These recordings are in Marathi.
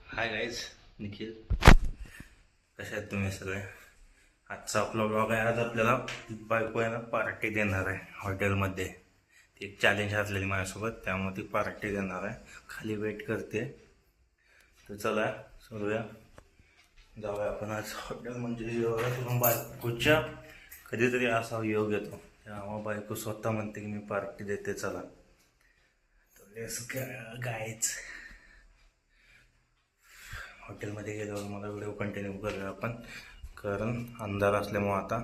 Hi guys, Nikhil. कसे आहेत तुम्ही सगळे? आजचा आपला ब्लॉग आहे. आज आपल्याला बायको आहे ना पार्टी देणार आहे हॉटेलमध्ये. ती एक चॅलेंज घातलेली माझ्यासोबत, त्यामुळे ती पार्टी देणार आहे. खाली वेट करते. तर चला सुरूया, जाऊया आपण आज हॉटेल. म्हणजे जेव्हा बायकोच्या कधीतरी असा योग येतो तेव्हा बायको स्वतः म्हणते की मी पार्टी देते, चला. तर गायच हॉटेलमध्ये गेल्यावर मला व्हिडिओ कंटिन्यू करूया आपण, कारण अंधार असल्यामुळं आता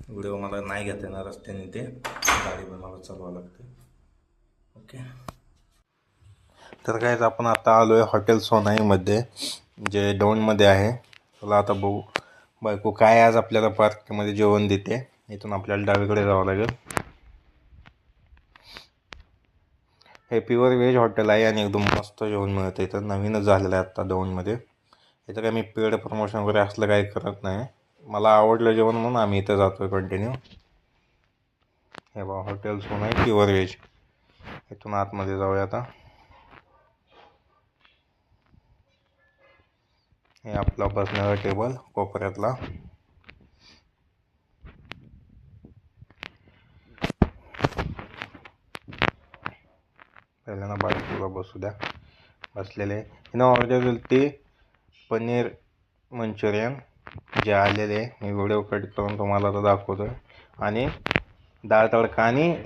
व्हिडिओ मला नाही घेता येणार रस्त्याने, ते गाडी पण मला चालवावं लागते. ओके, तर काय आपण आता आलो आहे हॉटेल सोनाईमध्ये, जे दौंडमध्ये आहे. चला आता बघू बायको काय आज आपल्याला पार्टीमध्ये जेवण देते. इथून आपल्याला डावीकडे जावं लागेल. हे प्युअर व्हेज हॉटेल आहे आणि एकदम मस्त जेवण मिळतं. इथं नवीनच झालेलं आहे आत्ता दौंडमध्ये. इथं काय मी पेड प्रमोशन वगैरे असलं काही करत नाही. मला आवडलं जेवण म्हणून आम्ही इथं जातो आहे कंटिन्यू. हे बघा हॉटेल सोनाई प्युअर व्हेज. इथून आतमध्ये जाऊया आता. हे आपला बसणारा टेबल कोपऱ्यातला. पहिल्यांदा बाजूला बसू द्या. बसलेले हिनं ऑर्डर दिली ती पनीर मंचुरियन, जे आलेले मी व्हिडिओ कट करून तुम्हाला आता दाखवतो आहे. आणि डाळ तडका आणि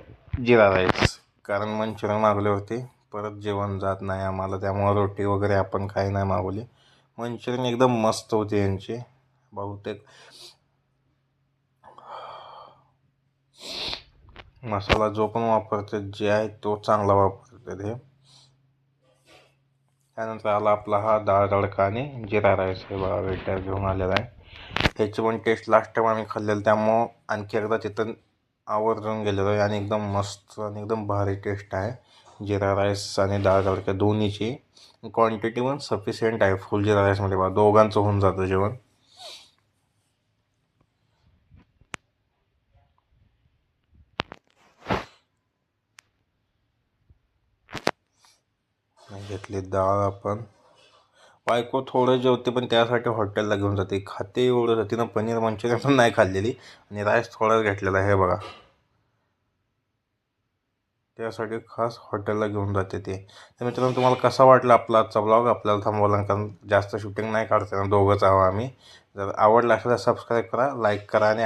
जिरा राईस, कारण मंचुरियन मागवले होते. परत जेवण जात नाही आम्हाला, त्यामुळे रोटी वगैरे आपण काही नाही मागवली. मंचुरियन एकदम मस्त होते यांची. बहुतेक मसाला जो पण वापरते जे आहे तो चांगला वापरते हे. त्यानंतर आला आपला हा डाळ तडका आणि जिरा राईस. हे बघा वेटर घेऊन आलेला आहे. ह्याची पण टेस्ट लास्ट टाइम आम्ही खाल्लेलं, त्यामुळं आणखी एकदा तिथं आवर्जून गेलेलो आहे. आणि एकदम मस्त आणि एकदम भारी टेस्ट आहे जिरा राईस आणि डाळ तडका दोन्हीची. क्वांटिटी पण सफिशियंट आहे. फुल जिरा राईसमध्ये बघा दोघांचं होऊन जातं जेवण. घेतली डाळ आपण. बायको थोडं जेवते पण त्यासाठी हॉटेलला घेऊन जाते. खाते एवढं, तिनं पनीर मंचुरियन पण नाही खाल्लेली आणि राईस थोडाच घेतलेला आहे. हे बघा त्यासाठी खास हॉटेलला घेऊन जाते ते. तर मित्रांनो, तुम्हाला कसा वाटला आपला आजचा ब्लॉग? आपल्याला थांबवला कारण जास्त शूटिंग नाही काढता येणार, दोघंच आहोत आम्ही. जर आवडला असेल तर सबस्क्राईब करा, लाईक करा आणि